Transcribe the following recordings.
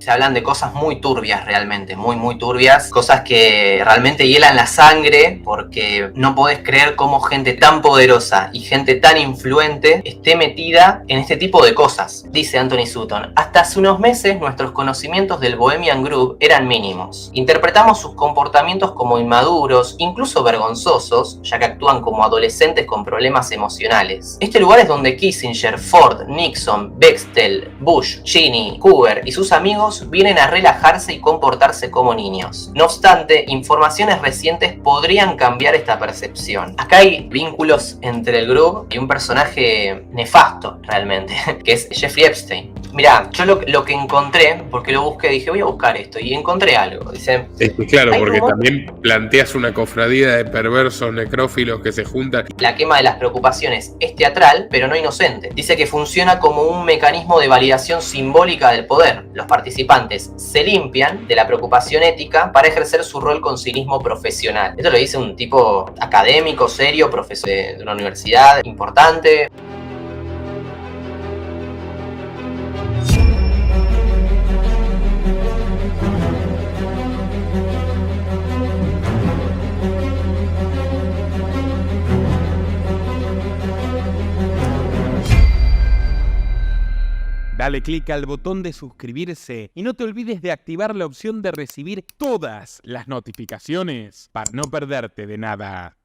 se hablan de cosas muy turbias realmente, muy turbias, cosas que realmente hielan la sangre porque no podés creer cómo gente tan poderosa y gente tan influente esté metida en este tipo de cosas. Dice Anthony Sutton: hasta hace unos meses nuestros conocimientos del Bohemian Group eran mínimos. Interpretamos sus comportamientos como inmaduros, incluso vergonzosos, ya que actúan como adolescentes con problemas emocionales. Este lugar es donde Kissinger, Ford, Nixon, Bextel, Bush, Cheney, Hoover y sus amigos vienen a relajarse y comportarse como niños. No obstante, informaciones recientes podrían cambiar esta percepción. Acá hay vínculos entre el grupo y un personaje nefasto realmente, que es Jeffrey Epstein. Mirá, yo lo que encontré, porque lo busqué, dije voy a buscar esto y encontré algo. Dice, claro, porque también planteas una cofradía de perversos necrófilos que se juntan. La quema de las preocupaciones es teatral, pero no inocente. Dice que funciona como un mecanismo de validación simbólica del poder. Los participantes se limpian de la preocupación ética para ejercer su rol con cinismo profesional. Esto lo dice un tipo académico, serio, profesor de una universidad importante. Dale clic al botón de suscribirse y no te olvides de activar la opción de recibir todas las notificaciones para no perderte de nada.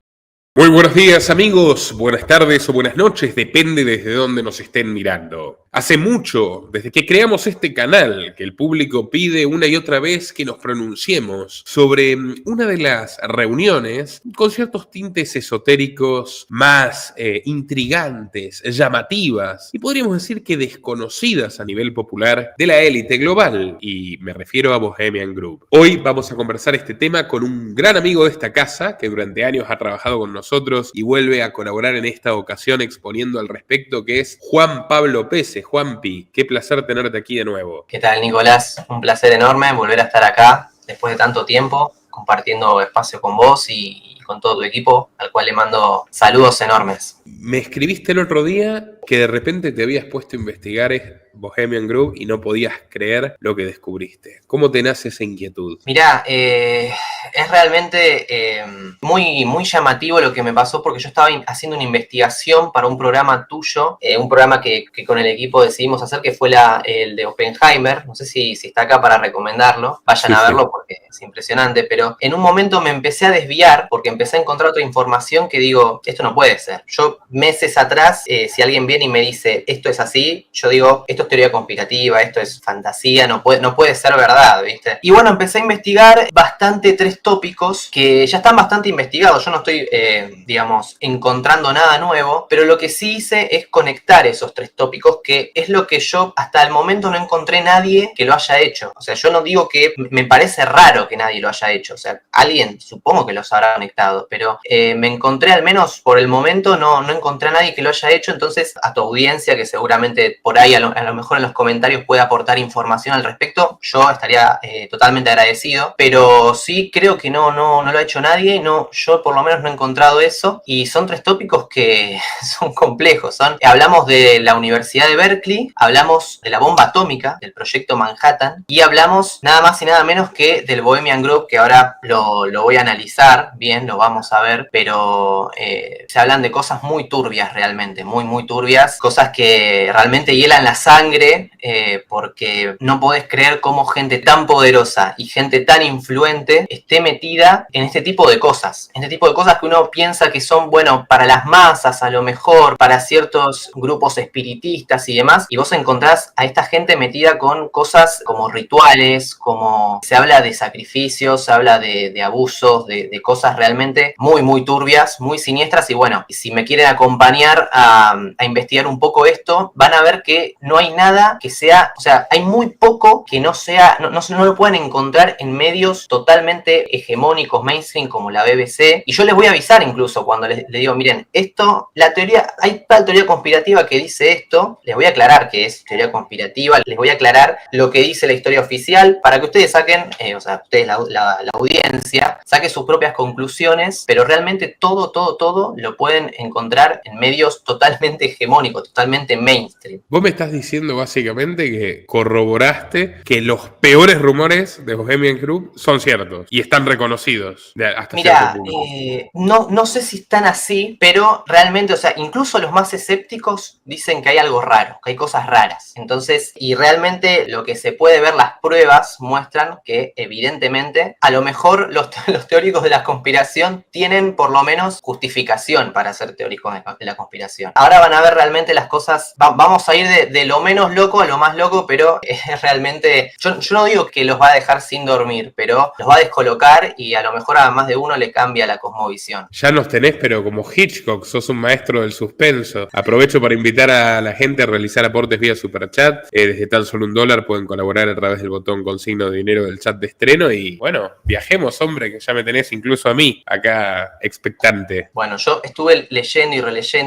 Muy buenos días amigos, buenas tardes o buenas noches, depende desde dónde nos estén mirando. Hace mucho, desde que creamos este canal, que el público pide una y otra vez que nos pronunciemos sobre una de las reuniones con ciertos tintes esotéricos más intrigantes, llamativas y podríamos decir que desconocidas a nivel popular de la élite global, y me refiero a Bohemian Group. Hoy vamos a conversar este tema con un gran amigo de esta casa que durante años ha trabajado con nosotros y vuelve a colaborar en esta ocasión exponiendo al respecto, que es Juan Pablo Pese. Juanpi, qué placer tenerte aquí de nuevo. ¿Qué tal, Nicolás? Un placer enorme volver a estar acá después de tanto tiempo, compartiendo espacio con vos y con todo tu equipo, al cual le mando saludos enormes. Me escribiste el otro día que de repente te habías puesto a investigar Bohemian Group y no podías creer lo que descubriste. ¿Cómo te nace esa inquietud? Mirá, es realmente muy llamativo lo que me pasó, porque yo estaba haciendo una investigación para un programa tuyo, un programa que con el equipo decidimos hacer, que fue el de Oppenheimer. No sé si está acá para recomendarlo, vayan a verlo porque es impresionante, pero en un momento me empecé a desviar porque empecé a encontrar otra información que digo, esto no puede ser. Yo meses atrás, si alguien viene y me dice, esto es así, yo digo, esto es teoría conspirativa, esto es fantasía, no puede ser verdad, ¿viste? Y bueno, empecé a investigar bastante 3 tópicos que ya están bastante investigados. Yo no estoy, encontrando nada nuevo, pero lo que sí hice es conectar esos 3 tópicos, que es lo que yo hasta el momento no encontré nadie que lo haya hecho. O sea, yo no digo que me parece raro que nadie lo haya hecho. O sea, alguien supongo que los habrá conectado, pero me encontré, al menos por el momento, no encontré a nadie que lo haya hecho. Entonces, a tu audiencia, que seguramente por ahí a lo mejor en los comentarios puede aportar información al respecto, yo estaría totalmente agradecido, pero sí creo que no lo ha hecho nadie. Yo por lo menos no he encontrado eso, y son 3 tópicos que son complejos. Hablamos de la Universidad de Berkeley, hablamos de la bomba atómica, del proyecto Manhattan, y hablamos nada más y nada menos que del Bohemian Group, que ahora lo voy a analizar bien, lo vamos a ver, pero se hablan de cosas muy turbias realmente, muy turbias, cosas que realmente hielan la sangre, porque no podés creer cómo gente tan poderosa y gente tan influente esté metida en este tipo de cosas. En este tipo de cosas que uno piensa que son, bueno, para las masas a lo mejor, para ciertos grupos espiritistas y demás, y vos encontrás a esta gente metida con cosas como rituales, como se habla de sacrificios, se habla de abusos, de cosas realmente muy turbias, muy siniestras. Y bueno, si me quieren acompañar a investigar un poco esto, van a ver que no hay nada que sea, o sea, hay muy poco que no sea, no lo pueden encontrar en medios totalmente hegemónicos, mainstream, como la BBC. Y yo les voy a avisar incluso cuando les digo, miren, esto, la teoría, hay tal teoría conspirativa que dice esto, les voy a aclarar que es teoría conspirativa, les voy a aclarar lo que dice la historia oficial, para que ustedes saquen, ustedes la audiencia, saque sus propias conclusiones informaciones, pero realmente todo lo pueden encontrar en medios totalmente hegemónicos, totalmente mainstream. Vos me estás diciendo básicamente que corroboraste que los peores rumores de Bohemian Group son ciertos y están reconocidos hasta cierto Mira, punto. no sé si están así, pero realmente, o sea, incluso los más escépticos dicen que hay algo raro, que hay cosas raras. Entonces, y realmente lo que se puede ver, las pruebas muestran que evidentemente, a lo mejor los teóricos de la conspiración tienen por lo menos justificación para ser teóricos de la conspiración. Ahora van a ver realmente las cosas, vamos a ir de lo menos loco a lo más loco, pero realmente, yo no digo que los va a dejar sin dormir, pero los va a descolocar y a lo mejor a más de uno le cambia la cosmovisión. Ya nos tenés, pero como Hitchcock, sos un maestro del suspenso. Aprovecho para invitar a la gente a realizar aportes vía Superchat. Desde tan solo $1 pueden colaborar a través del botón con signo de dinero del chat de estreno. Y bueno, viajemos, hombre, que ya me tenés incluso a mí acá expectante. Bueno, yo estuve leyendo y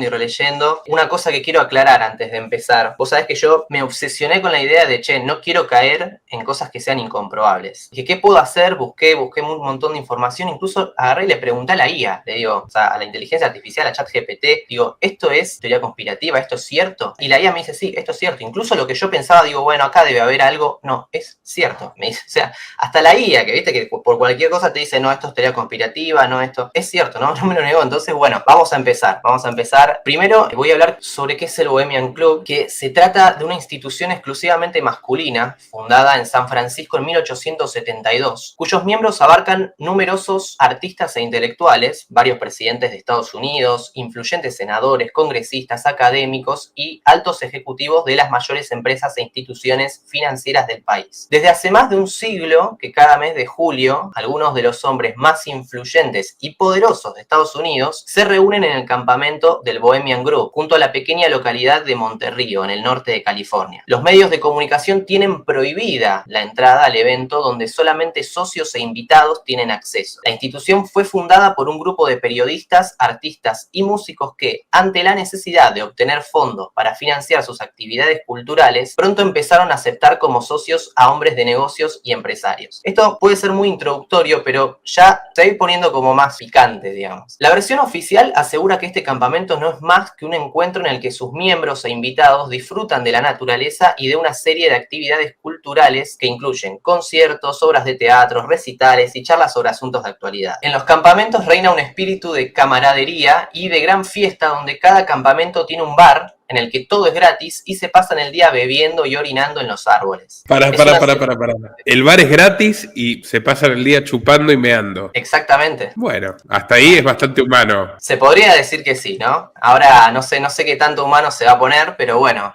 releyendo. Una cosa que quiero aclarar antes de empezar. Vos sabés que yo me obsesioné con la idea de, no quiero caer en cosas que sean incomprobables. Dije, ¿qué puedo hacer? Busqué un montón de información. Incluso agarré y le pregunté a la IA. Le digo, o sea, a la inteligencia artificial, a ChatGPT. Digo, ¿esto es teoría conspirativa? ¿Esto es cierto? Y la IA me dice, sí, esto es cierto. Incluso lo que yo pensaba, digo, bueno, acá debe haber algo. No, es cierto. Me dice, o sea, hasta la IA, que viste que por cualquier cosa te dice, no, esto es teoría conspirativa, no, esto es cierto, no me lo niego. Entonces, bueno, vamos a empezar. Primero voy a hablar sobre qué es el Bohemian Club, que se trata de una institución exclusivamente masculina, fundada en San Francisco en 1872, cuyos miembros abarcan numerosos artistas e intelectuales, varios presidentes de Estados Unidos, influyentes senadores, congresistas, académicos y altos ejecutivos de las mayores empresas e instituciones financieras del país. Desde hace más de un siglo, que cada mes de julio, algunos de los hombres más influyentes y poderosos de Estados Unidos se reúnen en el campamento del Bohemian Group, junto a la pequeña localidad de Monterrío, en el norte de California. Los medios de comunicación tienen prohibida la entrada al evento, donde solamente socios e invitados tienen acceso. La institución fue fundada por un grupo de periodistas, artistas y músicos que, ante la necesidad de obtener fondos para financiar sus actividades culturales, pronto empezaron a aceptar como socios a hombres de negocios y empresarios. Esto puede ser muy introductorio, pero ya se va a ir poniendo como más picante, digamos. La versión oficial asegura que este campamento no es más que un encuentro en el que sus miembros e invitados disfrutan de la naturaleza y de una serie de actividades culturales que incluyen conciertos, obras de teatro, recitales y charlas sobre asuntos de actualidad. En los campamentos reina un espíritu de camaradería y de gran fiesta, donde cada campamento tiene un bar en el que todo es gratis y se pasan el día bebiendo y orinando en los árboles. Para. El bar es gratis y se pasan el día chupando y meando. Exactamente. Bueno, hasta ahí es bastante humano. Se podría decir que sí, ¿no? Ahora no sé qué tanto humano se va a poner, pero bueno.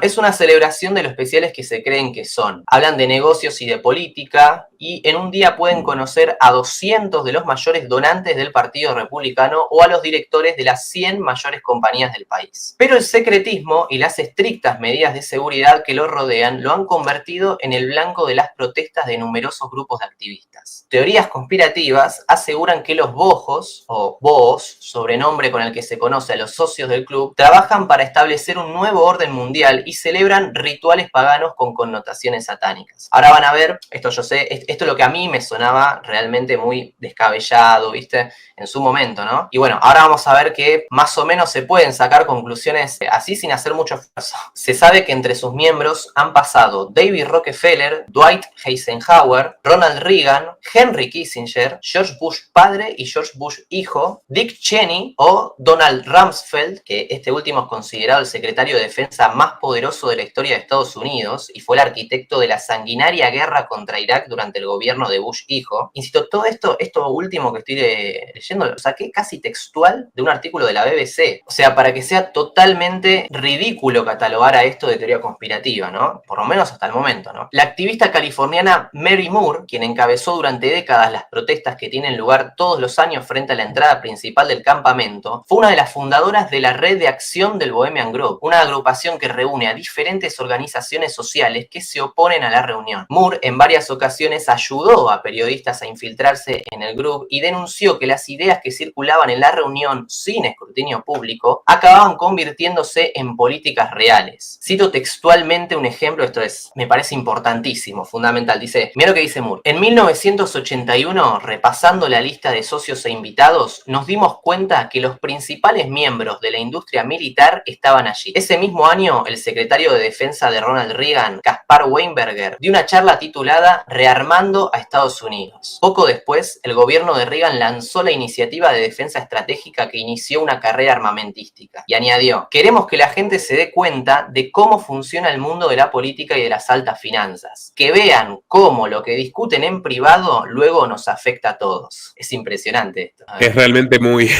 Es una celebración de lo especiales que se creen que son. Hablan de negocios y de política, y en un día pueden conocer a 200 de los mayores donantes del Partido Republicano o a los directores de las 100 mayores compañías del país. Pero el secretismo y las estrictas medidas de seguridad que lo rodean lo han convertido en el blanco de las protestas de numerosos grupos de activistas. Teorías conspirativas aseguran que los bojos, o bohos, sobrenombre con el que se conoce a los socios del club, trabajan para establecer un nuevo orden mundial y celebran rituales paganos con connotaciones satánicas. Ahora van a ver, esto yo sé, esto es lo que a mí me sonaba realmente muy descabellado, ¿viste? En su momento, ¿no? Y bueno, ahora vamos a ver que más o menos se pueden sacar conclusiones así sin hacer mucho esfuerzo. Se sabe que entre sus miembros han pasado David Rockefeller, Dwight Eisenhower, Ronald Reagan, Henry Kissinger, George Bush padre y George Bush hijo, Dick Cheney o Donald Rumsfeld, que este último es considerado el secretario de defensa más poderoso de la historia de Estados Unidos y fue el arquitecto de la sanguinaria guerra contra Irak durante el gobierno de Bush hijo. Insisto, todo esto último que estoy leyendo, lo saqué casi textual de un artículo de la BBC. O sea, para que sea totalmente ridículo catalogar a esto de teoría conspirativa, ¿no? Por lo menos hasta el momento, ¿no? La activista californiana Mary Moore, quien encabezó durante décadas las protestas que tienen lugar todos los años frente a la entrada principal del campamento, fue una de las fundadoras de la Red de Acción del Bohemian Group, una agrupación que reúne a diferentes organizaciones sociales que se oponen a la reunión. Moore en varias ocasiones ayudó a periodistas a infiltrarse en el grupo y denunció que las ideas que circulaban en la reunión sin escrutinio público acababan convirtiendo convirtiéndose en políticas reales. Cito textualmente un ejemplo, esto me parece importantísimo, fundamental. Dice, mira lo que dice Moore. En 1981, repasando la lista de socios e invitados, nos dimos cuenta que los principales miembros de la industria militar estaban allí. Ese mismo año, el secretario de Defensa de Ronald Reagan, Caspar Weinberger, dio una charla titulada Rearmando a Estados Unidos. Poco después, el gobierno de Reagan lanzó la iniciativa de defensa estratégica que inició una carrera armamentística. Y añadió, queremos que la gente se dé cuenta de cómo funciona el mundo de la política y de las altas finanzas. Que vean cómo lo que discuten en privado luego nos afecta a todos. Es impresionante esto. Es realmente muy,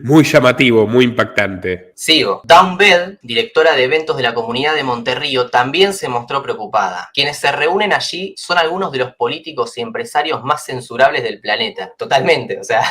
muy llamativo, muy impactante. Sigo. Dawn Bell, directora de eventos de la comunidad de Monterrío, también se mostró preocupada. Quienes se reúnen allí son algunos de los políticos y empresarios más censurables del planeta. Totalmente, o sea,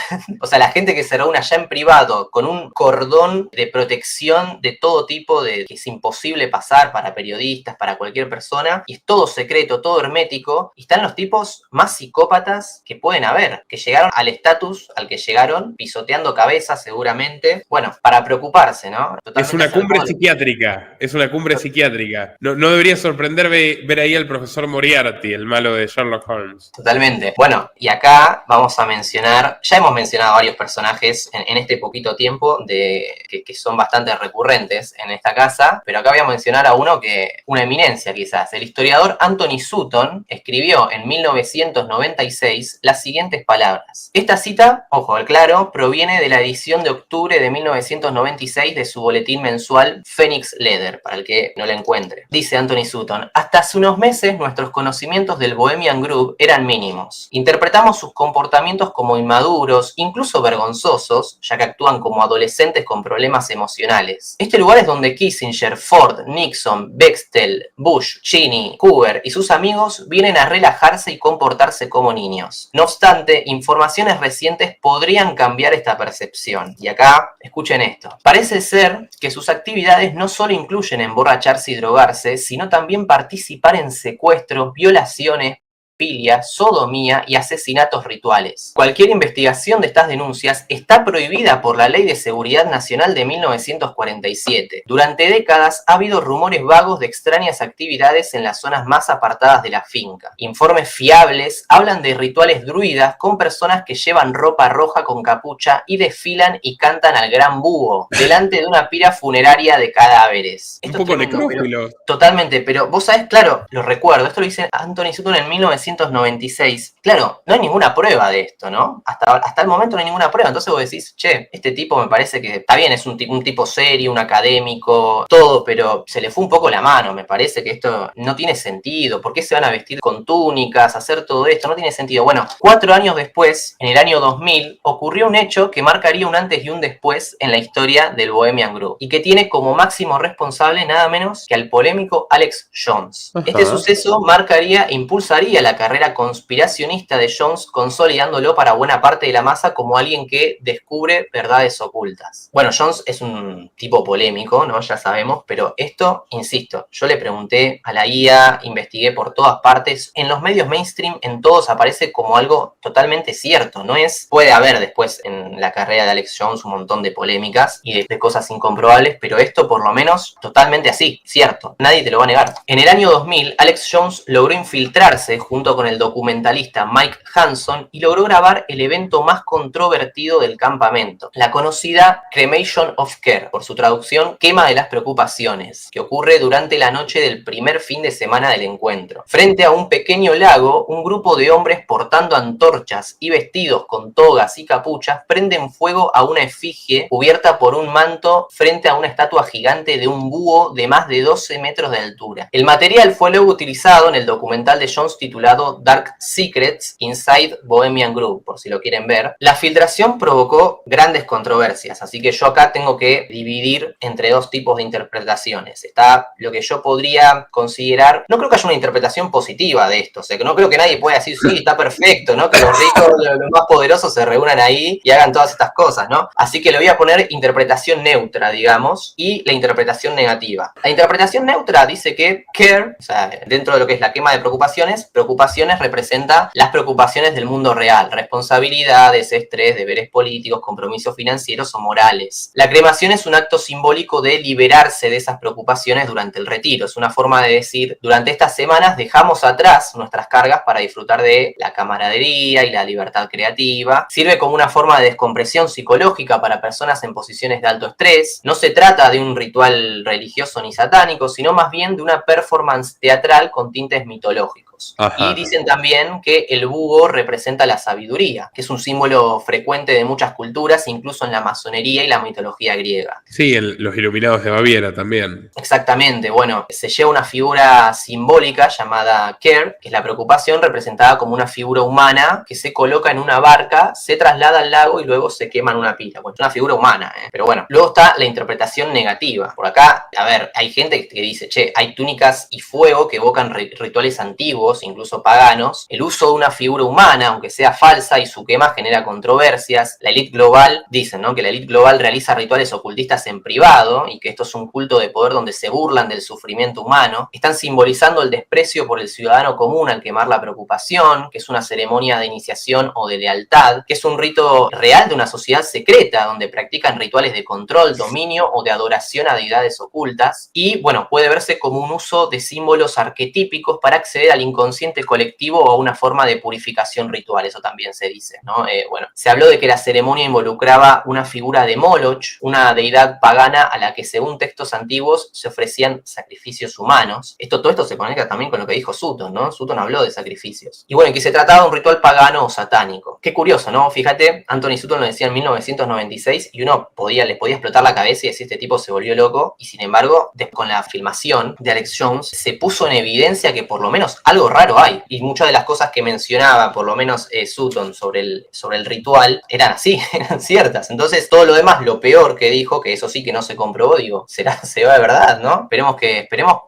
la gente que se reúne allá en privado con un cordón de protección de todo tipo, que es imposible pasar para periodistas, para cualquier persona, y es todo secreto, todo hermético, y están los tipos más psicópatas que pueden haber, que llegaron al estatus al que llegaron, pisoteando cabezas seguramente, bueno, para preocuparse, ¿no? Totalmente es una cumbre psiquiátrica, es una cumbre psiquiátrica. No debería sorprenderme ver ahí al profesor Moriarty, el malo de Sherlock Holmes. Totalmente. Bueno, y acá vamos a mencionar, ya hemos mencionado varios personajes en este poquito tiempo que son bastante recurrentes en esta casa, pero acá voy a mencionar a uno una eminencia quizás. El historiador Anthony Sutton escribió en 1996 las siguientes palabras. Esta cita, ojo al claro, proviene de la edición de octubre de 1996 de su boletín mensual Phoenix Letter, para el que no la encuentre. Dice Anthony Sutton, hasta hace unos meses nuestros conocimientos del Bohemian Group eran mínimos. Interpretamos sus comportamientos como inmaduros, incluso vergonzosos, ya que actúan como adolescentes con problemas emocionales. Este lugar es donde Kissinger, Ford, Nixon, Bextel, Bush, Cheney, Hoover y sus amigos vienen a relajarse y comportarse como niños. No obstante, informaciones recientes podrían cambiar esta percepción. Y acá, escuchen esto. Parece ser que sus actividades no solo incluyen emborracharse y drogarse, sino también participar en secuestros, violaciones, pedofilia, sodomía y asesinatos rituales. Cualquier investigación de estas denuncias está prohibida por la Ley de Seguridad Nacional de 1947. Durante décadas ha habido rumores vagos de extrañas actividades en las zonas más apartadas de la finca. Informes fiables hablan de rituales druidas con personas que llevan ropa roja con capucha y desfilan y cantan al gran búho delante de una pira funeraria de cadáveres. Un poco necrófilo. Totalmente, pero vos sabés, claro, lo recuerdo, esto lo dice Anthony Sutton en 1996. Claro, no hay ninguna prueba de esto, ¿no? Hasta el momento no hay ninguna prueba. Entonces vos decís, che, este tipo me parece que está bien, es un tipo serio, un académico, todo, pero se le fue un poco la mano. Me parece que esto no tiene sentido. ¿Por qué se van a vestir con túnicas, hacer todo esto? No tiene sentido. Bueno, 4 años después, en el año 2000, ocurrió un hecho que marcaría un antes y un después en la historia del Bohemian Group y que tiene como máximo responsable nada menos que al polémico Alex Jones. Ajá. Este suceso marcaría e impulsaría la carrera conspiracionista de Jones, consolidándolo para buena parte de la masa como alguien que descubre verdades ocultas. Bueno, Jones es un tipo polémico, ¿no? Ya sabemos, pero esto, insisto, yo le pregunté a la IA, investigué por todas partes, en los medios mainstream, en todos aparece como algo totalmente cierto, no es, puede haber después en la carrera de Alex Jones un montón de polémicas y de cosas incomprobables, pero esto por lo menos totalmente así, cierto, nadie te lo va a negar. En el año 2000, Alex Jones logró infiltrarse junto con el documentalista Mike Hanson y logró grabar el evento más controvertido del campamento, la conocida Cremation of Care, por su traducción Quema de las Preocupaciones, que ocurre durante la noche del primer fin de semana del encuentro. Frente a un pequeño lago, un grupo de hombres portando antorchas y vestidos con togas y capuchas prenden fuego a una efigie cubierta por un manto frente a una estatua gigante de un búho de más de 12 metros de altura. El material fue luego utilizado en el documental de Jones titulado Dark Secrets Inside Bohemian Group, por si lo quieren ver. La filtración provocó grandes controversias, así que yo acá tengo que dividir entre dos tipos de interpretaciones. Está lo que yo podría considerar, no creo que haya una interpretación positiva de esto, o sea, que no creo que nadie pueda decir, sí, está perfecto, ¿no? Que los ricos, los más poderosos se reúnan ahí y hagan todas estas cosas, ¿no? Así que le voy a poner interpretación neutra, digamos, y la interpretación negativa. La interpretación neutra dice que care, o sea, dentro de lo que es la quema de preocupaciones preocupaciones representa las preocupaciones del mundo real, responsabilidades, estrés, deberes políticos, compromisos financieros o morales. La cremación es un acto simbólico de liberarse de esas preocupaciones durante el retiro. Es una forma de decir, durante estas semanas dejamos atrás nuestras cargas para disfrutar de la camaradería y la libertad creativa. Sirve como una forma de descompresión psicológica para personas en posiciones de alto estrés. No se trata de un ritual religioso ni satánico, sino más bien de una performance teatral con tintes mitológicos. Ajá. Y dicen también que el búho representa la sabiduría, que es un símbolo frecuente de muchas culturas, incluso en la masonería y la mitología griega. Sí, los iluminados de Baviera también. Exactamente, bueno, se lleva una figura simbólica llamada care, que es la preocupación, representada como una figura humana que se coloca en una barca, se traslada al lago y luego se quema en una pila. Bueno, es una figura humana, pero bueno, luego está la interpretación negativa. Por acá, a ver, hay gente que dice, che, hay túnicas y fuego que evocan rituales antiguos, incluso paganos. El uso de una figura humana, aunque sea falsa, y su quema genera controversias. La élite global, dicen, ¿no?, que la élite global realiza rituales ocultistas en privado y que esto es un culto de poder donde se burlan del sufrimiento humano. Están simbolizando el desprecio por el ciudadano común al quemar la preocupación, que es una ceremonia de iniciación o de lealtad, que es un rito real de una sociedad secreta donde practican rituales de control, dominio o de adoración a deidades ocultas. Y bueno, puede verse como un uso de símbolos arquetípicos para acceder al inconsciente colectivo o a una forma de purificación ritual. Eso también se dice, ¿no? Bueno, se habló de que la ceremonia involucraba una figura de Moloch, una deidad pagana a la que según textos antiguos se ofrecían sacrificios humanos. Todo esto se conecta también con lo que dijo Sutton, ¿no? Sutton habló de sacrificios. Y bueno, que se trataba de un ritual pagano o satánico. Qué curioso, ¿no? Fíjate, Anthony Sutton lo decía en 1996 y uno le podía explotar la cabeza y decir, este tipo se volvió loco. Y sin embargo, con la filmación de Alex Jones, se puso en evidencia que por lo menos algo raro hay. Y muchas de las cosas que mencionaba, por lo menos Sutton, sobre el ritual, eran así, eran ciertas. Entonces, todo lo demás, lo peor que dijo, que eso sí que no se comprobó, digo, se va de verdad, ¿no? Esperemos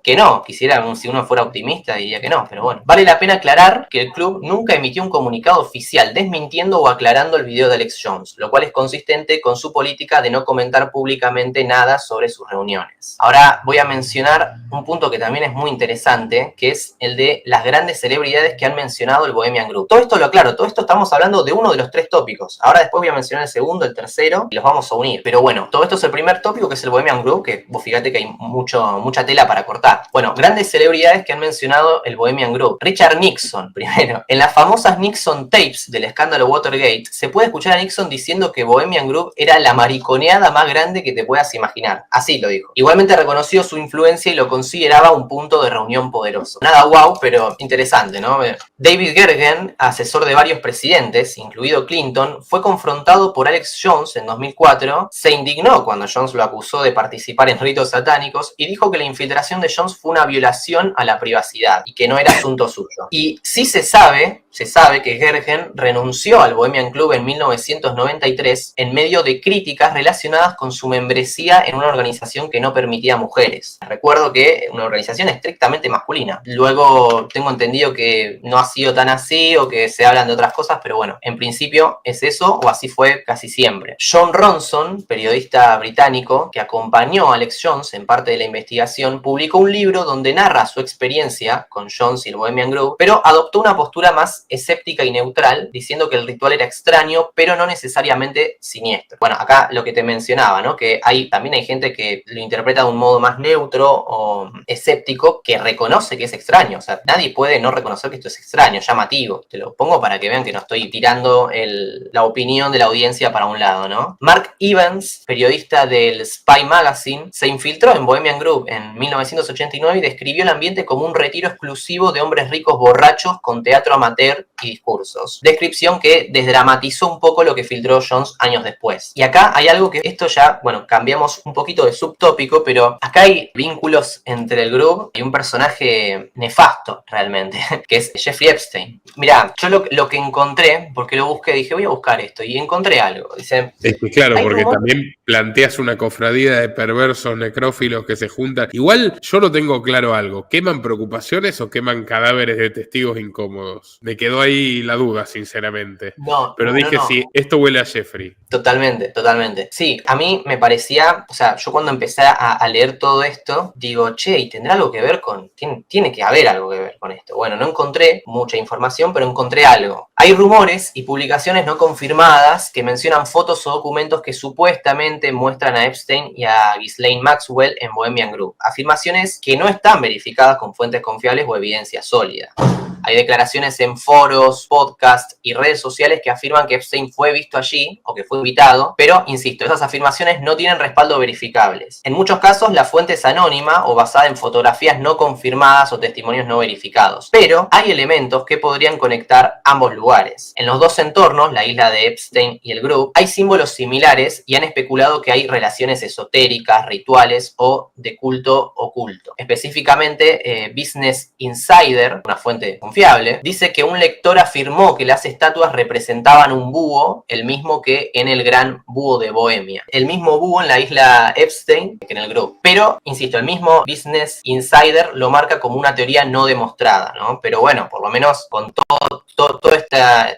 que no. Quisiera, si uno fuera optimista, diría que no, pero bueno. Vale la pena aclarar que el club nunca emitió un comunicado oficial desmintiendo o aclarando el video de Alex Jones, lo cual es consistente con su política de no comentar públicamente nada sobre sus reuniones. Ahora voy a mencionar un punto que también es muy interesante, que es el de las grandes celebridades que han mencionado el Bohemian Group. Todo esto lo aclaro, todo esto estamos hablando de uno de los 3 tópicos. Ahora después voy a mencionar el segundo, el tercero, y los vamos a unir. Pero bueno, todo esto es el primer tópico, que es el Bohemian Group, que vos fíjate que hay mucha tela para cortar. Bueno, grandes celebridades que han mencionado el Bohemian Group. Richard Nixon, primero. En las famosas Nixon tapes del escándalo Watergate, se puede escuchar a Nixon diciendo que Bohemian Group era la mariconeada más grande que te puedas imaginar. Así lo dijo. Igualmente reconoció su influencia y lo consideraba un punto de reunión poderoso. Nada wow, pero interesante, ¿no? David Gergen, asesor de varios presidentes, incluido Clinton, fue confrontado por Alex Jones en 2004, se indignó cuando Jones lo acusó de participar en ritos satánicos y dijo que la infiltración de Jones fue una violación a la privacidad y que no era asunto suyo. Y sí se sabe que Gergen renunció al Bohemian Club en 1993 en medio de críticas relacionadas con su membresía en una organización que no permitía mujeres. Recuerdo que una organización estrictamente masculina. Luego tengo entendido que no ha sido tan así o que se hablan de otras cosas, pero bueno, en principio es eso o así fue casi siempre. John Ronson, periodista británico que acompañó a Alex Jones en parte de la investigación, publicó un libro donde narra su experiencia con Jones y el Bohemian Group, pero adoptó una postura más escéptica y neutral, diciendo que el ritual era extraño, pero no necesariamente siniestro. Bueno, acá lo que te mencionaba, ¿no? Que también hay gente que lo interpreta de un modo más neutro o escéptico, que reconoce que es extraño. O sea, nadie puede no reconocer que esto es extraño, llamativo. Te lo pongo para que vean que no estoy tirando la opinión de la audiencia para un lado, ¿no? Mark Evans, periodista del Spy Magazine, se infiltró en Bohemian Group en 1989 y describió el ambiente como un retiro exclusivo de hombres ricos borrachos con teatro amateur y discursos. Descripción que desdramatizó un poco lo que filtró Jones años después. Y acá hay algo que esto ya, bueno, cambiamos un poquito de subtópico, pero acá hay vínculos entre el grupo y un personaje nefasto realmente, que es Jeffrey Epstein. Mirá, yo lo que encontré, porque lo busqué, dije voy a buscar esto y encontré algo. Dice, es que claro, porque también planteas una cofradía de perversos necrófilos que se juntan. Igual yo no tengo claro algo. ¿Queman preocupaciones o queman cadáveres de testigos incómodos? Me quedó ahí la duda, sinceramente. No, Pero no, dije, no. sí, esto huele a Jeffrey. Totalmente, totalmente. Sí, a mí me parecía, o sea, yo cuando empecé a leer todo esto, digo, che, ¿y tendrá algo que ver con, tiene que haber algo que ver con esto? Bueno, no encontré mucha información, pero encontré algo. Hay rumores y publicaciones no confirmadas que mencionan fotos o documentos que supuestamente muestran a Epstein y a Ghislaine Maxwell en Bohemian Group. Afirmaciones que no están verificadas con fuentes confiables o evidencia sólida. Hay declaraciones en foros, podcasts y redes sociales que afirman que Epstein fue visto allí o que fue invitado, pero, insisto, esas afirmaciones no tienen respaldo verificables. En muchos casos, la fuente es anónima o basada en fotografías no confirmadas o testimonios no verificados, pero hay elementos que podrían conectar ambos lugares. En los dos entornos, la isla de Epstein y el Group, hay símbolos similares y han especulado que hay relaciones esotéricas, rituales o de culto oculto. Específicamente, Business Insider, una fuente confiable, dice que un lector afirmó que las estatuas representaban un búho, el mismo que en el Gran Búho de Bohemia. El mismo búho en la isla Epstein que en el Group. Pero, insisto, el mismo Business Insider lo marca como una teoría no demostrada, ¿no? Pero bueno, por lo menos con todo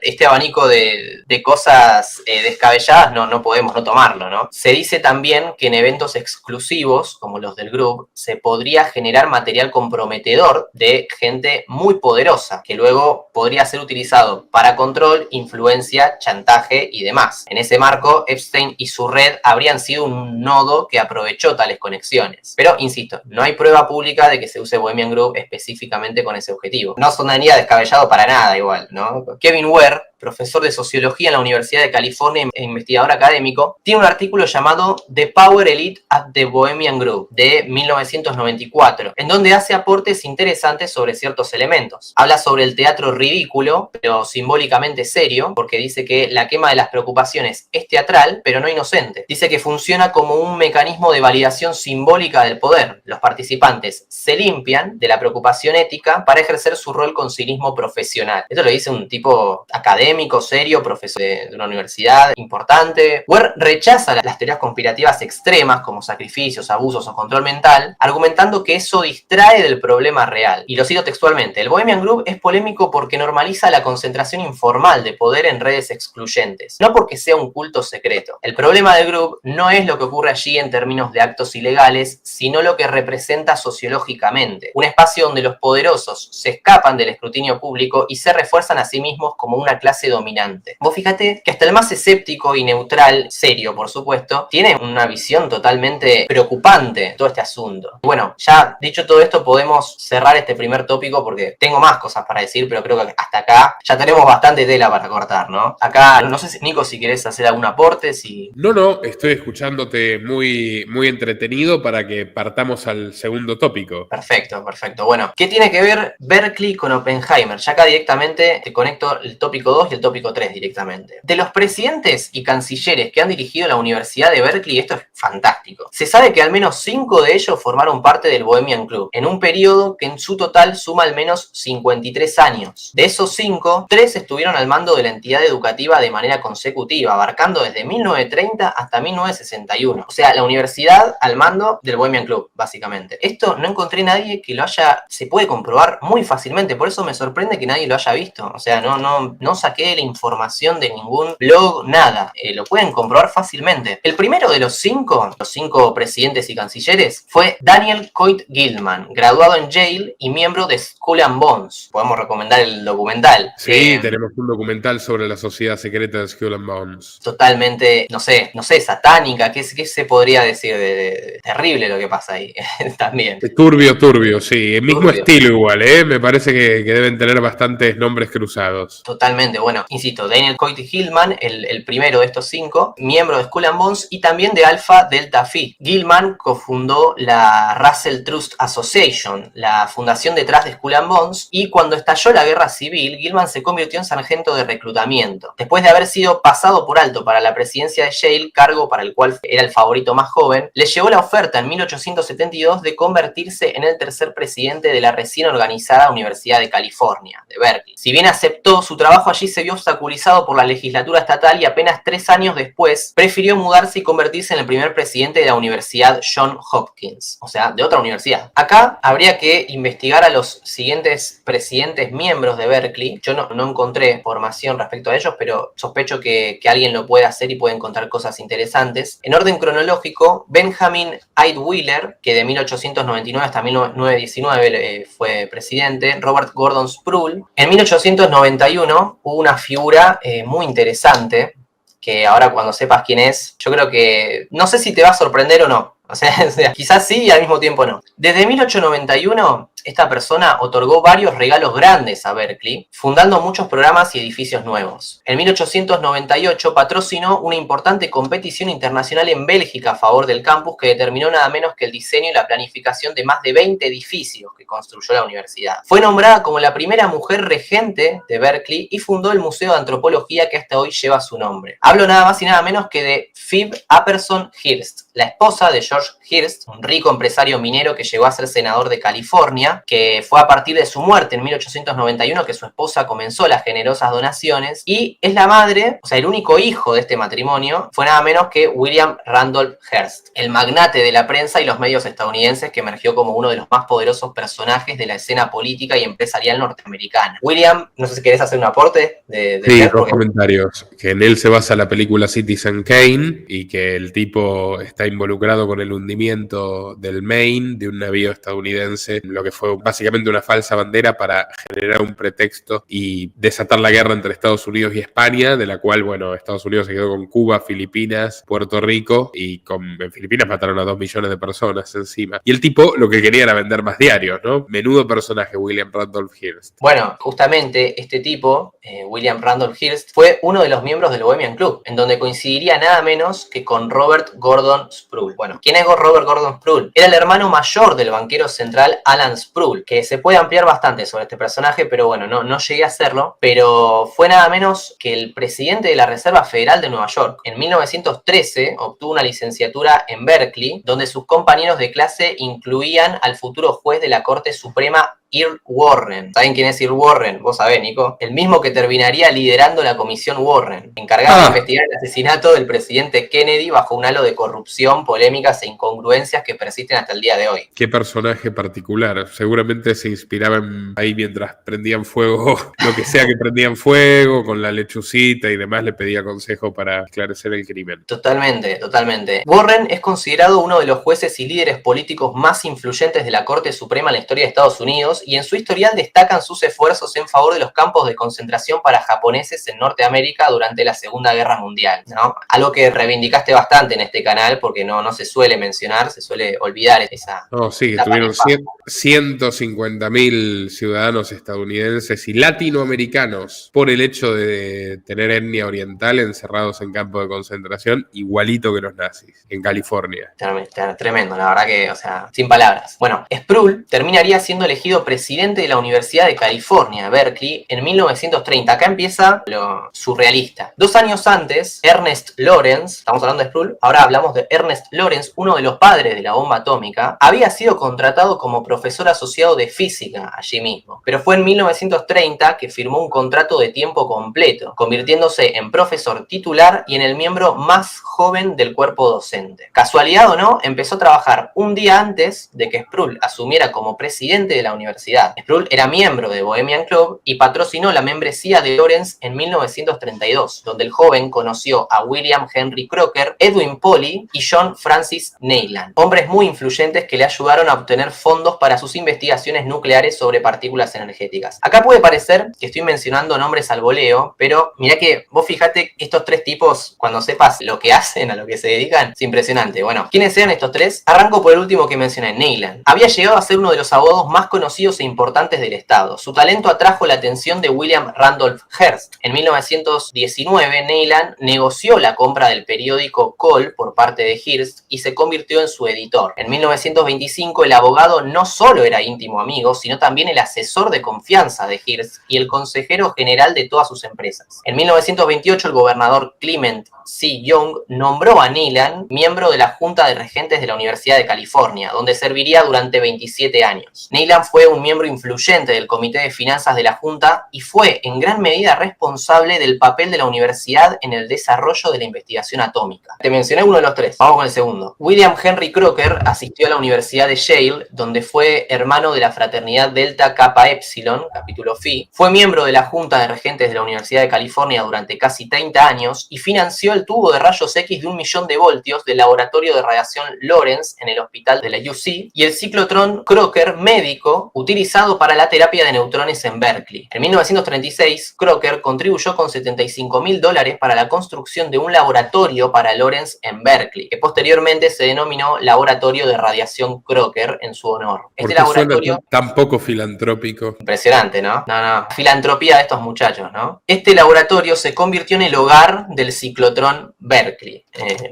este abanico de cosas descabelladas no podemos no tomarlo, ¿no? Se dice también que en eventos exclusivos, como los del Group, se podría generar material comprometedor de gente muy poderosa, que luego podría ser utilizado para control, influencia, chantaje y demás. En ese marco, Epstein y su red habrían sido un nodo que aprovechó tales conexiones. Pero, insisto, no hay prueba pública de que se use Bohemian Group específicamente con ese objetivo. No sonaría descabellado para nada igual, ¿no? Kevin Ware, profesor de sociología en la Universidad de California e investigador académico, tiene un artículo llamado The Power Elite at the Bohemian Group de 1994, en donde hace aportes interesantes sobre ciertos elementos. Habla sobre el teatro ridículo, pero simbólicamente serio, porque dice que la quema de las preocupaciones es teatral, pero no inocente. Dice que funciona como un mecanismo de validación simbólica del poder. Los participantes se limpian de la preocupación ética para ejercer su rol con cinismo profesional. Esto lo dice un tipo académico, serio, profesor de una universidad importante. Ware rechaza las teorías conspirativas extremas como sacrificios, abusos o control mental, argumentando que eso distrae del problema real. Y lo cito textualmente: el Bohemian Group es polémico porque normaliza la concentración informal de poder en redes excluyentes, no porque sea un culto secreto. El problema del Group no es lo que ocurre allí en términos de actos ilegales, sino lo que representa sociológicamente. Un espacio donde los poderosos se escapan del escrutinio público y se refuerzan a sí mismos como una clase dominante. Vos fíjate que hasta el más escéptico y neutral, serio por supuesto, tiene una visión totalmente preocupante de todo este asunto. Bueno, ya dicho todo esto, podemos cerrar este primer tópico porque tengo más cosas para decir, pero creo que hasta acá ya tenemos bastante tela para cortar, ¿no? Acá, no sé, Nico, si querés hacer algún aporte, si... No, estoy escuchándote muy, muy entretenido para que partamos al segundo tópico. Perfecto. Bueno, ¿qué tiene que ver Berkeley con Oppenheimer? Ya acá directamente te conecto el tópico 2 y el tópico 3 directamente. De los presidentes y cancilleres que han dirigido la Universidad de Berkeley, esto es fantástico. Se sabe que al menos 5 de ellos formaron parte del Bohemian Club, en un periodo que en su total suma al menos 53 años. De esos 5, 3 estuvieron al mando de la entidad educativa de manera consecutiva, abarcando desde 1930 hasta 1961. O sea, la universidad al mando del Bohemian Club, básicamente. Esto no encontré nadie que lo haya... Se puede comprobar muy fácilmente, por eso me sorprende que nadie lo haya visto. O sea, no saqué la información de ningún blog, nada. Lo pueden comprobar fácilmente. El primero de los 5 presidentes y cancilleres, fue Daniel Coit Gilman, graduado en Yale y miembro de Skull and Bones. Podemos recomendar el documental. Sí, tenemos un documental sobre la sociedad secreta de Skull and Bones. Totalmente, no sé, satánica, ¿qué se podría decir? De terrible lo que pasa ahí también. Turbio, sí. El mismo Turbio. estilo igual, ¿eh? Me parece que deben tener bastantes nombres cruzados. Totalmente, bueno, insisto, Daniel Coit Gilman, el primero de estos 5, miembro de Skull and Bones y también de Alpha Delta Phi. Gilman cofundó la Russell Trust Association, la fundación detrás de Skull and Bones, y cuando estalló la guerra civil, Gilman se convirtió en sargento de reclutamiento. Después de haber sido pasado por alto para la presidencia de Yale, cargo para el cual era el favorito más joven, le llegó la oferta en 1872 de convertirse en el tercer presidente de la recién organizada Universidad de California, de Berkeley. Si bien aceptó, su trabajo allí se vio obstaculizado por la legislatura estatal y apenas 3 años después prefirió mudarse y convertirse en el primer presidente de la Universidad Johns Hopkins, o sea, de otra universidad. Acá habría que investigar a los siguientes presidentes miembros de Berkeley. Yo no encontré información respecto a ellos, pero sospecho que alguien lo puede hacer y puede encontrar cosas interesantes. En orden cronológico, Benjamin Eidwiller, que de 1899 hasta 1919 fue presidente, Robert Gordon Sproul. En 1891 hubo una figura muy interesante, que ahora cuando sepas quién es, yo creo que no sé si te va a sorprender o no. O sea, quizás sí y al mismo tiempo no. Desde 1891, esta persona otorgó varios regalos grandes a Berkeley, fundando muchos programas y edificios nuevos. En 1898 patrocinó una importante competición internacional en Bélgica a favor del campus que determinó nada menos que el diseño y la planificación de más de 20 edificios que construyó la universidad. Fue nombrada como la primera mujer regente de Berkeley y fundó el Museo de Antropología que hasta hoy lleva su nombre. Hablo nada más y nada menos que de Phoebe Apperson Hearst, la esposa de George Hearst, un rico empresario minero que llegó a ser senador de California, que fue a partir de su muerte en 1891 que su esposa comenzó las generosas donaciones, y es la madre, o sea, el único hijo de este matrimonio, fue nada menos que William Randolph Hearst, el magnate de la prensa y los medios estadounidenses que emergió como uno de los más poderosos personajes de la escena política y empresarial norteamericana. William, no sé si querés hacer un aporte de sí, Hearst, dos comentarios. Que en él se basa la película Citizen Kane y que el tipo está involucrado con el hundimiento del Maine, de un navío estadounidense, lo que fue básicamente una falsa bandera para generar un pretexto y desatar la guerra entre Estados Unidos y España, de la cual, bueno, Estados Unidos se quedó con Cuba, Filipinas, Puerto Rico, y en Filipinas mataron a 2 millones de personas encima. Y el tipo lo que quería era vender más diarios, ¿no? Menudo personaje, William Randolph Hearst. Bueno, justamente este tipo, William Randolph Hearst, fue uno de los miembros del Bohemian Club, en donde coincidiría nada menos que con Robert Gordon Sproul. Bueno, ¿quién es Robert Gordon Sproul? Era el hermano mayor del banquero central Alan Sproul, que se puede ampliar bastante sobre este personaje, pero bueno, no llegué a hacerlo, pero fue nada menos que el presidente de la Reserva Federal de Nueva York. En 1913 obtuvo una licenciatura en Berkeley, donde sus compañeros de clase incluían al futuro juez de la Corte Suprema Earl Warren. ¿Saben quién es Earl Warren? Vos sabés, Nico. El mismo que terminaría liderando la comisión Warren, encargada de investigar el asesinato del presidente Kennedy bajo un halo de corrupción, polémicas e incongruencias que persisten hasta el día de hoy. Qué personaje particular. Seguramente se inspiraban ahí mientras prendían fuego, lo que sea que prendían fuego, con la lechucita y demás, le pedía consejo para esclarecer el crimen. Totalmente, totalmente. Warren es considerado uno de los jueces y líderes políticos más influyentes de la Corte Suprema en la historia de Estados Unidos, y en su historial destacan sus esfuerzos en favor de los campos de concentración para japoneses en Norteamérica durante la Segunda Guerra Mundial, ¿no? Algo que reivindicaste bastante en este canal porque no se suele mencionar, se suele olvidar esa... No, sí, que tuvieron 150.000 ciudadanos estadounidenses y latinoamericanos por el hecho de tener etnia oriental encerrados en campos de concentración, igualito que los nazis, en California. Tremendo, la verdad que, o sea, sin palabras. Bueno, Sproul terminaría siendo elegido presidente de la Universidad de California, Berkeley, en 1930. Acá empieza lo surrealista. 2 años antes, Ernest Lawrence, estamos hablando de Sproul, ahora hablamos de Ernest Lawrence, uno de los padres de la bomba atómica, había sido contratado como profesor asociado de física allí mismo. Pero fue en 1930 que firmó un contrato de tiempo completo, convirtiéndose en profesor titular y en el miembro más joven del cuerpo docente. Casualidad o no, empezó a trabajar un día antes de que Sproul asumiera como presidente de la universidad. Sproul era miembro de Bohemian Club y patrocinó la membresía de Lawrence en 1932, donde el joven conoció a William Henry Crocker, Edwin Pauly y John Francis Neyland, hombres muy influyentes que le ayudaron a obtener fondos para sus investigaciones nucleares sobre partículas energéticas. Acá puede parecer que estoy mencionando nombres al voleo, pero mirá que vos fijate estos 3 tipos, cuando sepas lo que hacen, a lo que se dedican, es impresionante. Bueno, ¿quiénes eran estos 3? Arranco por el último que mencioné, Neyland. Había llegado a ser uno de los abogados más conocidos e importantes del estado. Su talento atrajo la atención de William Randolph Hearst. En 1919, Neyland negoció la compra del periódico Call por parte de Hearst y se convirtió en su editor. En 1925, el abogado no solo era íntimo amigo, sino también el asesor de confianza de Hearst y el consejero general de todas sus empresas. En 1928, el gobernador Clement C. Young nombró a Neyland miembro de la Junta de Regentes de la Universidad de California, donde serviría durante 27 años. Neyland fue un un miembro influyente del Comité de Finanzas de la Junta y fue en gran medida responsable del papel de la universidad en el desarrollo de la investigación atómica. Te mencioné uno de los tres, vamos con el segundo. William Henry Crocker asistió a la Universidad de Yale, donde fue hermano de la fraternidad Delta Kappa Epsilon, capítulo Phi. Fue miembro de la Junta de Regentes de la Universidad de California durante casi 30 años y financió el tubo de rayos X de 1 millón de voltios del laboratorio de radiación Lawrence en el hospital de la UC y el ciclotrón Crocker médico utilizado para la terapia de neutrones en Berkeley. En 1936, Crocker contribuyó con $75.000 para la construcción de un laboratorio para Lawrence en Berkeley, que posteriormente se denominó Laboratorio de Radiación Crocker en su honor. Este laboratorio... Suena tan poco filantrópico. Impresionante, ¿no? No. Filantropía de estos muchachos, ¿no? Este laboratorio se convirtió en el hogar del ciclotrón Berkeley,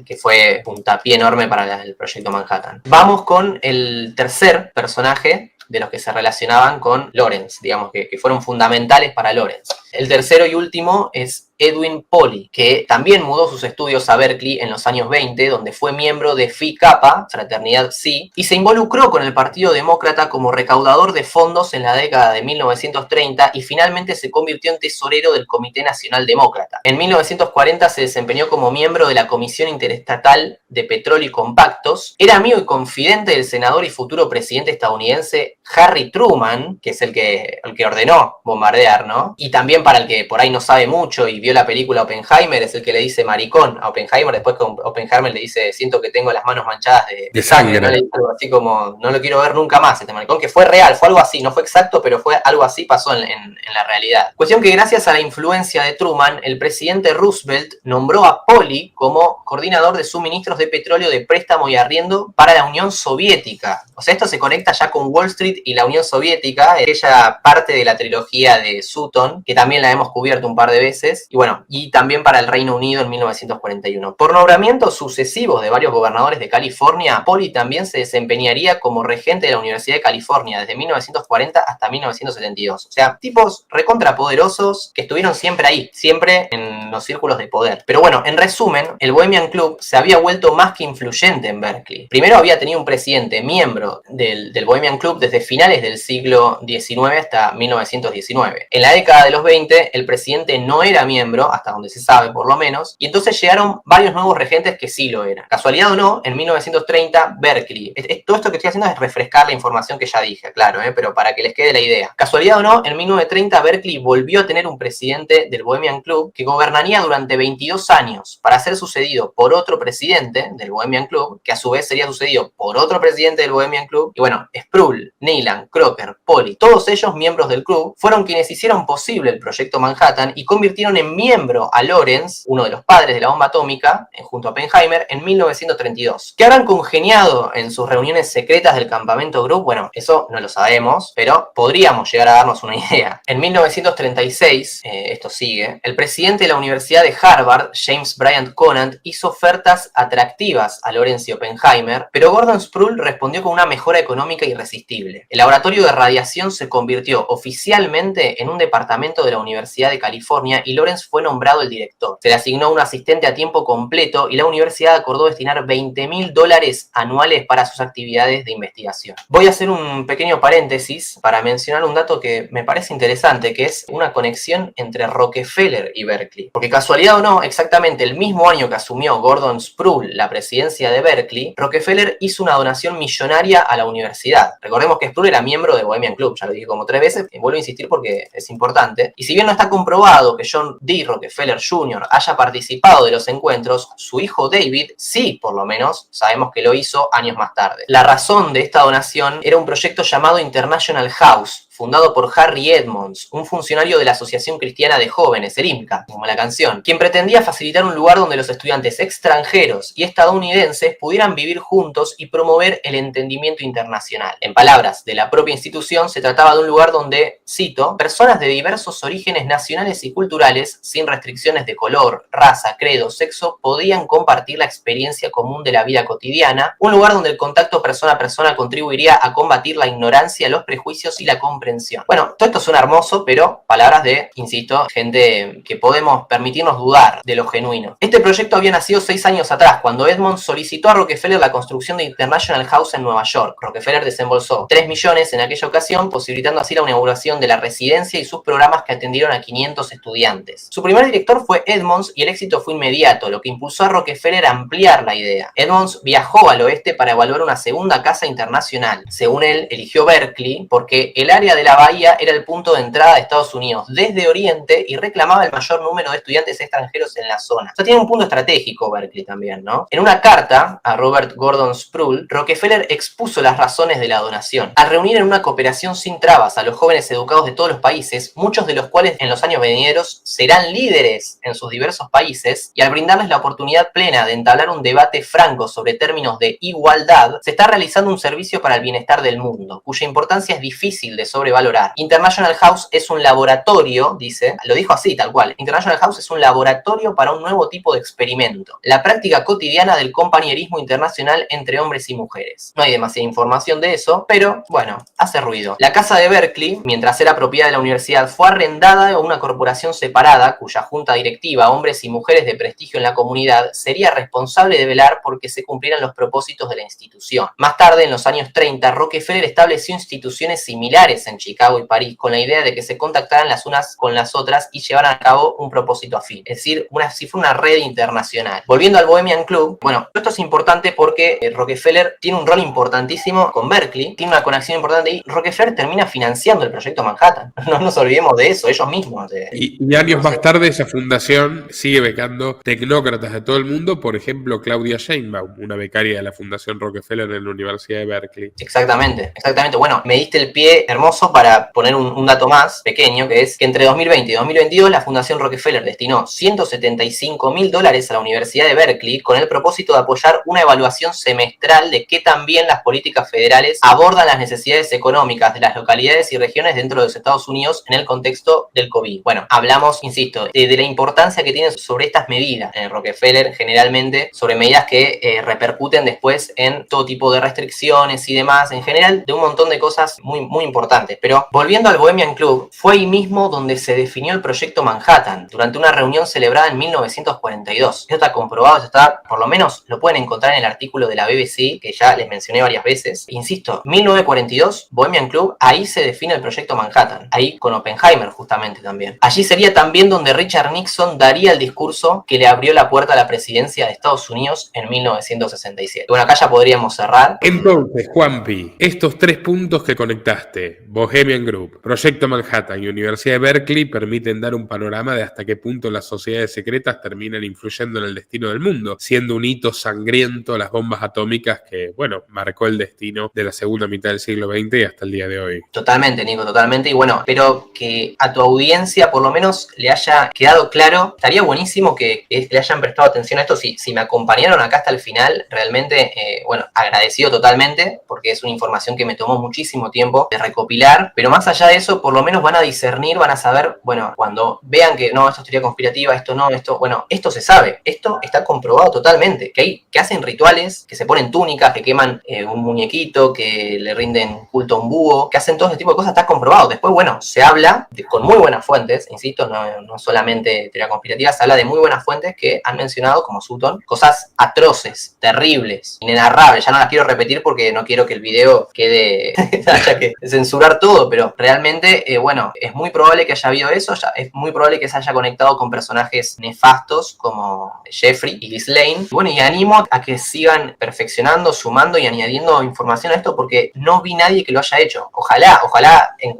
que fue puntapié enorme para el proyecto Manhattan. Vamos con el tercer personaje de los que se relacionaban con Lawrence, digamos que fueron fundamentales para Lawrence. El tercero y último es Edwin Pauly, que también mudó sus estudios a Berkeley en los años 20, donde fue miembro de Phi Kappa, fraternidad Psi, y se involucró con el Partido Demócrata como recaudador de fondos en la década de 1930 y finalmente se convirtió en tesorero del Comité Nacional Demócrata. En 1940 se desempeñó como miembro de la Comisión Interestatal de Petróleo y Compactos. Era amigo y confidente del senador y futuro presidente estadounidense Harry Truman, que es el que ordenó bombardear, ¿no? Y también, para el que por ahí no sabe mucho y vio la película Oppenheimer, es el que le dice maricón a Oppenheimer, después que Oppenheimer le dice, siento que tengo las manos manchadas de sangre, ¿no? Le dice algo así como, no lo quiero ver nunca más este maricón, que fue real, fue algo así, no fue exacto, pero fue algo así, pasó en la realidad. Cuestión que gracias a la influencia de Truman, el presidente Roosevelt nombró a Pauly como coordinador de suministros de petróleo de préstamo y arriendo para la Unión Soviética. O sea, esto se conecta ya con Wall Street y la Unión Soviética, aquella parte de la trilogía de Sutton, que también la hemos cubierto un par de veces, y también para el Reino Unido en 1941. Por nombramientos sucesivos de varios gobernadores de California, Pauly también se desempeñaría como regente de la Universidad de California desde 1940 hasta 1972. O sea, tipos recontrapoderosos que estuvieron siempre ahí, siempre en los círculos de poder. Pero bueno, en resumen, el Bohemian Club se había vuelto más que influyente en Berkeley. Primero había tenido un presidente miembro del Bohemian Club desde finales del siglo XIX hasta 1919. En la década de los 20, el presidente no era miembro, hasta donde se sabe por lo menos, y entonces llegaron varios nuevos regentes que sí lo eran. Casualidad o no, en 1930, Berkeley. Todo esto que estoy haciendo es refrescar la información que ya dije, claro, pero para que les quede la idea. Casualidad o no, en 1930, Berkeley volvió a tener un presidente del Bohemian Club que gobernaría durante 22 años para ser sucedido por otro presidente del Bohemian Club, que a su vez sería sucedido por otro presidente del Bohemian Club. Y bueno, Sproul, Neelan, Crocker, Pauly, todos ellos miembros del club, fueron quienes hicieron posible el proyecto Manhattan y convirtieron en miembro a Lawrence, uno de los padres de la bomba atómica, junto a Oppenheimer, en 1932. ¿Qué habrán congeniado en sus reuniones secretas del campamento Group? Bueno, eso no lo sabemos, pero podríamos llegar a darnos una idea. En 1936, esto sigue, el presidente de la Universidad de Harvard, James Bryant Conant, hizo ofertas atractivas a Lawrence y Oppenheimer, pero Gordon Sproul respondió con una mejora económica irresistible. El laboratorio de radiación se convirtió oficialmente en un departamento de la Universidad de California y Lawrence fue nombrado el director. Se le asignó un asistente a tiempo completo y la universidad acordó destinar $20.000 anuales para sus actividades de investigación. Voy a hacer un pequeño paréntesis para mencionar un dato que me parece interesante, que es una conexión entre Rockefeller y Berkeley. Porque casualidad o no, exactamente el mismo año que asumió Gordon Sproul la presidencia de Berkeley, Rockefeller hizo una donación millonaria a la universidad. Recordemos que Sproul era miembro del Bohemian Club, ya lo dije como 3 veces, y vuelvo a insistir porque es importante. Y si bien no está comprobado que John D. Rockefeller Jr. haya participado de los encuentros, su hijo David sí, por lo menos, sabemos que lo hizo años más tarde. La razón de esta donación era un proyecto llamado International House, fundado por Harry Edmonds, un funcionario de la Asociación Cristiana de Jóvenes, el IMCA, como la canción, quien pretendía facilitar un lugar donde los estudiantes extranjeros y estadounidenses pudieran vivir juntos y promover el entendimiento internacional. En palabras de la propia institución, se trataba de un lugar donde, cito, personas de diversos orígenes nacionales y culturales, sin restricciones de color, raza, credo, sexo, podían compartir la experiencia común de la vida cotidiana, un lugar donde el contacto persona a persona contribuiría a combatir la ignorancia, los prejuicios y la comprensión comprensión. Bueno, todo esto suena hermoso, pero palabras de, insisto, gente que podemos permitirnos dudar de lo genuino. Este proyecto había nacido 6 años atrás, cuando Edmonds solicitó a Rockefeller la construcción de International House en Nueva York. Rockefeller desembolsó 3 millones en aquella ocasión, posibilitando así la inauguración de la residencia y sus programas que atendieron a 500 estudiantes. Su primer director fue Edmonds y el éxito fue inmediato, lo que impulsó a Rockefeller a ampliar la idea. Edmonds viajó al oeste para evaluar una segunda casa internacional. Según él, eligió Berkeley porque el área de la bahía era el punto de entrada de Estados Unidos desde Oriente y reclamaba el mayor número de estudiantes extranjeros en la zona. O sea, tiene un punto estratégico Berkeley también, ¿no? En una carta a Robert Gordon Sproul, Rockefeller expuso las razones de la donación. Al reunir en una cooperación sin trabas a los jóvenes educados de todos los países, muchos de los cuales en los años venideros serán líderes en sus diversos países, y al brindarles la oportunidad plena de entablar un debate franco sobre términos de igualdad, se está realizando un servicio para el bienestar del mundo, cuya importancia es difícil de sobrevalorar. International House es un laboratorio, dice, lo dijo así, tal cual. International House es un laboratorio para un nuevo tipo de experimento, la práctica cotidiana del compañerismo internacional entre hombres y mujeres. No hay demasiada información de eso, pero bueno, hace ruido. La casa de Berkeley, mientras era propiedad de la universidad, fue arrendada a una corporación separada, cuya junta directiva, hombres y mujeres de prestigio en la comunidad, sería responsable de velar porque se cumplieran los propósitos de la institución. Más tarde, en los años 30, Rockefeller estableció instituciones similares en Chicago y París, con la idea de que se contactaran las unas con las otras y llevaran a cabo un propósito afín. Es decir, si fue una red internacional. Volviendo al Bohemian Club, bueno, esto es importante porque Rockefeller tiene un rol importantísimo con Berkeley, tiene una conexión importante y Rockefeller termina financiando el proyecto Manhattan. No nos olvidemos de eso, ellos mismos. Y años más tarde esa fundación sigue becando tecnócratas de todo el mundo, por ejemplo Claudia Sheinbaum, una becaria de la Fundación Rockefeller en la Universidad de Berkeley. Exactamente. Bueno, me diste el pie hermoso para poner un dato más pequeño, que es que entre 2020 y 2022 la Fundación Rockefeller destinó $175.000 a la Universidad de Berkeley con el propósito de apoyar una evaluación semestral de qué tan bien las políticas federales abordan las necesidades económicas de las localidades y regiones dentro de los Estados Unidos en el contexto del COVID. Bueno, hablamos, insisto, de la importancia que tienen sobre estas medidas en Rockefeller, generalmente sobre medidas que repercuten después en todo tipo de restricciones y demás, en general de un montón de cosas muy, muy importantes. Pero volviendo al Bohemian Club, fue ahí mismo donde se definió el proyecto Manhattan, durante una reunión celebrada en 1942. Esto está comprobado, por lo menos lo pueden encontrar en el artículo de la BBC, que ya les mencioné varias veces. Insisto, 1942, Bohemian Club, ahí se define el proyecto Manhattan, ahí con Oppenheimer justamente también. Allí sería también donde Richard Nixon daría el discurso que le abrió la puerta a la presidencia de Estados Unidos en 1967. Bueno, acá ya podríamos cerrar. Entonces, Juanpi, estos 3 puntos que conectaste, Bohemian Group, Proyecto Manhattan y Universidad de Berkeley, permiten dar un panorama de hasta qué punto las sociedades secretas terminan influyendo en el destino del mundo, siendo un hito sangriento las bombas atómicas que, bueno, marcó el destino de la segunda mitad del siglo XX y hasta el día de hoy. Totalmente, Nico, totalmente. Y bueno, espero que a tu audiencia por lo menos le haya quedado claro. Estaría buenísimo que le hayan prestado atención a esto. Si me acompañaron acá hasta el final, realmente, bueno, agradecido totalmente, porque es una información que me tomó muchísimo tiempo de recopilar. Pero más allá de eso, por lo menos van a discernir, van a saber, bueno, cuando vean que no, esto es teoría conspirativa, esto no, bueno, esto se sabe, esto está comprobado totalmente, que hacen rituales, que se ponen túnicas, que queman un muñequito, que le rinden culto a un búho, que hacen todo este tipo de cosas, está comprobado. Después, bueno, se habla con muy buenas fuentes, insisto, no solamente teoría conspirativa, se habla de muy buenas fuentes que han mencionado, como Sutton, cosas atroces, terribles, inenarrables. Ya no las quiero repetir porque no quiero que el video quede, haya que censurar todo, pero realmente, bueno, es muy probable que haya habido eso, es muy probable que se haya conectado con personajes nefastos como Jeffrey y Ghislaine. Bueno, y animo a que sigan perfeccionando, sumando y añadiendo información a esto porque no vi nadie que lo haya hecho. Ojalá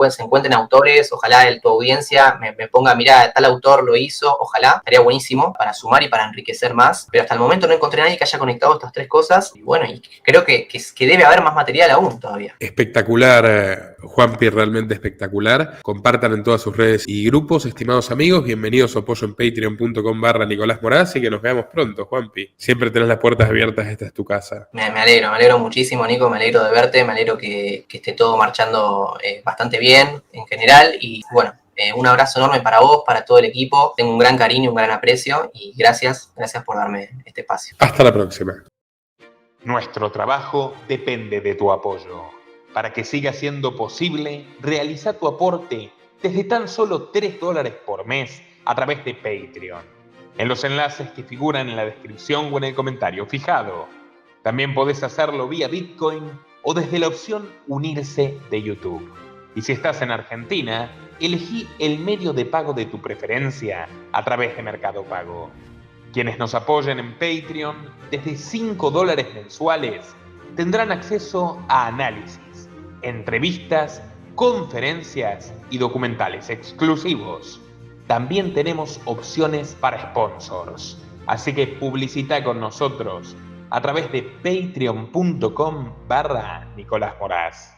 se encuentren autores, ojalá tu audiencia me ponga, mira, tal autor lo hizo, ojalá, estaría buenísimo para sumar y para enriquecer más, pero hasta el momento no encontré a nadie que haya conectado estas 3 cosas y bueno, y creo que debe haber más material aún todavía. Espectacular, Juanpi, realmente espectacular. Compartan en todas sus redes y grupos, estimados amigos, bienvenidos a apoyo en patreon.com/Nicolás Moraz y que nos veamos pronto, Juanpi. Siempre tenés las puertas abiertas, esta es tu casa. Me alegro muchísimo, Nico, me alegro de verte, me alegro que esté todo marchando bastante bien en general y bueno, un abrazo enorme para vos, para todo el equipo, tengo un gran cariño, un gran aprecio y gracias por darme este espacio. Hasta la próxima. Nuestro trabajo depende de tu apoyo. Para que siga siendo posible, realiza tu aporte desde tan solo $3 por mes a través de Patreon, en los enlaces que figuran en la descripción o en el comentario fijado. También podés hacerlo vía Bitcoin o desde la opción Unirse de YouTube. Y si estás en Argentina, elegí el medio de pago de tu preferencia a través de Mercado Pago. Quienes nos apoyen en Patreon desde $5 mensuales tendrán acceso a análisis, entrevistas, conferencias y documentales exclusivos. También tenemos opciones para sponsors, así que publicita con nosotros a través de patreon.com/Nicolás Moraz.